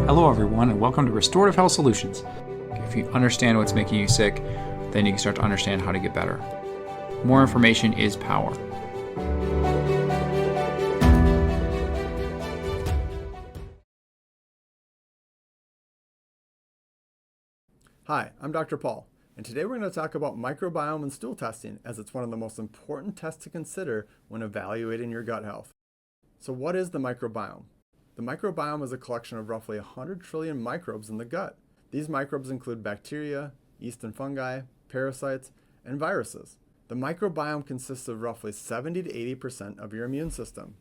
Hello everyone and welcome to Restorative Health Solutions. If you understand what's making you sick, then you can start to understand how to get better. More information is power. Hi, I'm Dr. Paul, and today we're going to talk about microbiome and stool testing, as it's one of the most important tests to consider when evaluating your gut health. So what is the microbiome? The microbiome is a collection of roughly 100 trillion microbes in the gut. These microbes include bacteria, yeast and fungi, parasites, and viruses. The microbiome consists of roughly 70 to 80% of your immune system.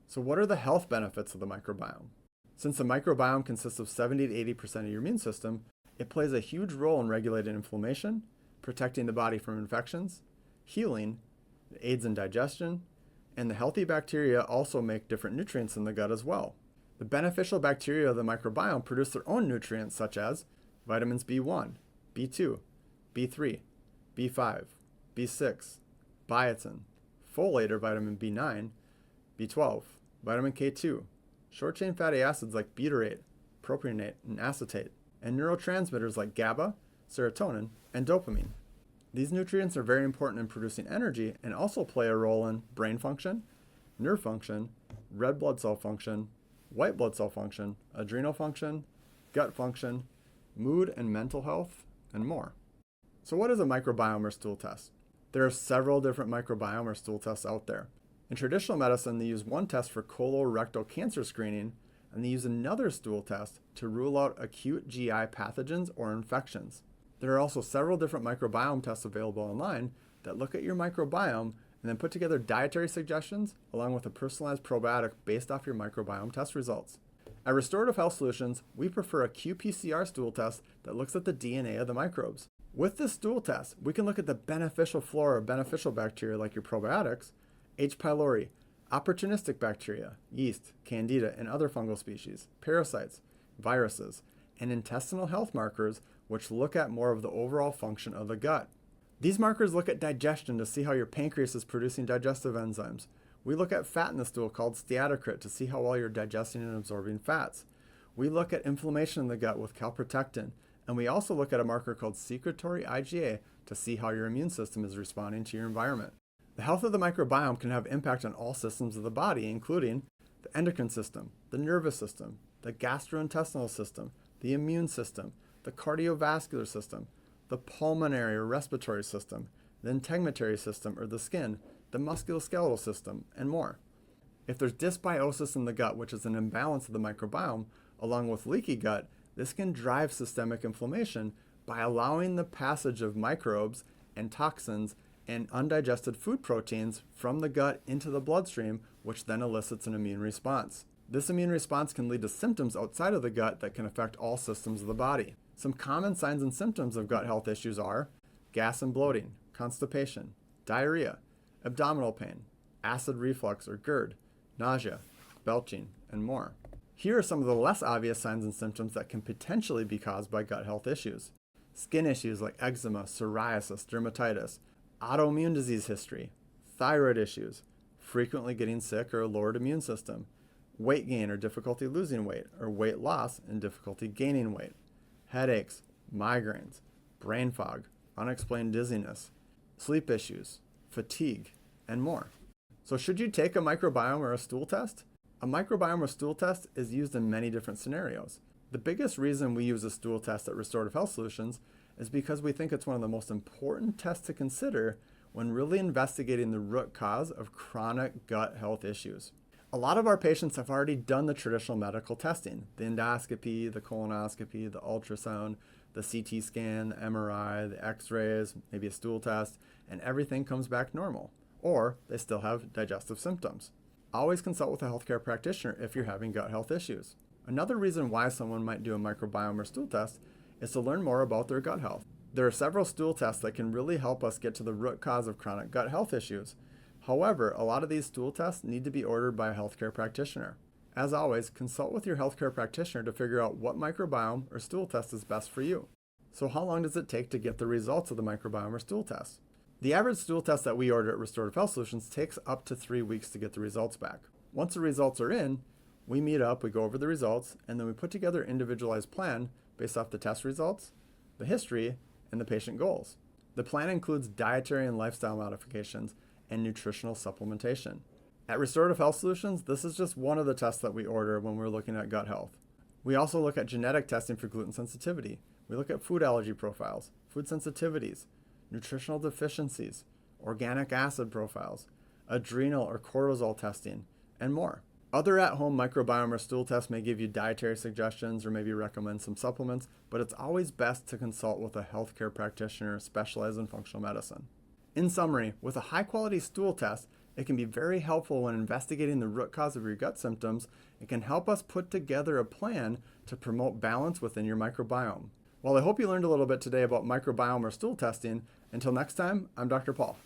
So what are the health benefits of the microbiome? Since the microbiome consists of 70 to 80% of your immune system, it plays a huge role in regulating inflammation, protecting the body from infections, healing, it aids in digestion, and the healthy bacteria also make different nutrients in the gut as well. The beneficial bacteria of the microbiome produce their own nutrients such as vitamins B1, B2, B3, B5, B6, biotin, folate or vitamin B9, B12, vitamin K2, short-chain fatty acids like butyrate, propionate, and acetate, and neurotransmitters like GABA, serotonin, and dopamine. These nutrients are very important in producing energy and also play a role in brain function, nerve function, red blood cell function, white blood cell function, adrenal function, gut function, mood and mental health, and more. So what is a microbiome or stool test? There are several different microbiome or stool tests out there. In traditional medicine, they use one test for colorectal cancer screening, and they use another stool test to rule out acute GI pathogens or infections. There are also several different microbiome tests available online that look at your microbiome and then put together dietary suggestions along with a personalized probiotic based off your microbiome test results. At Restorative Health Solutions, we prefer a qPCR stool test that looks at the DNA of the microbes. With this stool test, we can look at the beneficial flora or beneficial bacteria like your probiotics, H. pylori, opportunistic bacteria, yeast, candida, and other fungal species, parasites, viruses, and intestinal health markers, which look at more of the overall function of the gut. These markers look at digestion to see how your pancreas is producing digestive enzymes. We look at fat in the stool called steatocrit to see how well you're digesting and absorbing fats. We look at inflammation in the gut with calprotectin, and we also look at a marker called secretory IgA to see how your immune system is responding to your environment. The health of the microbiome can have impact on all systems of the body, including the endocrine system, the nervous system, the gastrointestinal system, the immune system, the cardiovascular system, the pulmonary or respiratory system, the integumentary system or the skin, the musculoskeletal system, and more. If there's dysbiosis in the gut, which is an imbalance of the microbiome, along with leaky gut, this can drive systemic inflammation by allowing the passage of microbes and toxins and undigested food proteins from the gut into the bloodstream, which then elicits an immune response. This immune response can lead to symptoms outside of the gut that can affect all systems of the body. Some common signs and symptoms of gut health issues are gas and bloating, constipation, diarrhea, abdominal pain, acid reflux or GERD, nausea, belching, and more. Here are some of the less obvious signs and symptoms that can potentially be caused by gut health issues. Skin issues like eczema, psoriasis, dermatitis, autoimmune disease history, thyroid issues, frequently getting sick or a lowered immune system, weight gain or difficulty losing weight, or weight loss and difficulty gaining weight, headaches, migraines, brain fog, unexplained dizziness, sleep issues, fatigue, and more. So should you take a microbiome or a stool test? A microbiome or stool test is used in many different scenarios. The biggest reason we use a stool test at Restorative Health Solutions is because we think it's one of the most important tests to consider when really investigating the root cause of chronic gut health issues. A lot of our patients have already done the traditional medical testing, the endoscopy, the colonoscopy, the ultrasound, the CT scan, the MRI, the x-rays, maybe a stool test, and everything comes back normal. Or they still have digestive symptoms. Always consult with a healthcare practitioner if you're having gut health issues. Another reason why someone might do a microbiome or stool test is to learn more about their gut health. There are several stool tests that can really help us get to the root cause of chronic gut health issues. However, a lot of these stool tests need to be ordered by a healthcare practitioner. As always, consult with your healthcare practitioner to figure out what microbiome or stool test is best for you. So how long does it take to get the results of the microbiome or stool test? The average stool test that we order at Restorative Health Solutions takes up to 3 weeks to get the results back. Once the results are in, We meet up, we go over the results, and then we put together an individualized plan based off the test results, the history, and the patient goals. The plan includes dietary and lifestyle modifications and nutritional supplementation. At Restorative Health Solutions, this is just one of the tests that we order when we're looking at gut health. We also look at genetic testing for gluten sensitivity. We look at food allergy profiles, food sensitivities, nutritional deficiencies, organic acid profiles, adrenal or cortisol testing, and more. Other at-home microbiome or stool tests may give you dietary suggestions or maybe recommend some supplements, but it's always best to consult with a healthcare practitioner specialized in functional medicine. In summary, with a high-quality stool test, it can be very helpful when investigating the root cause of your gut symptoms. It can help us put together a plan to promote balance within your microbiome. Well, I hope you learned a little bit today about microbiome or stool testing. Until next time, I'm Dr. Paul.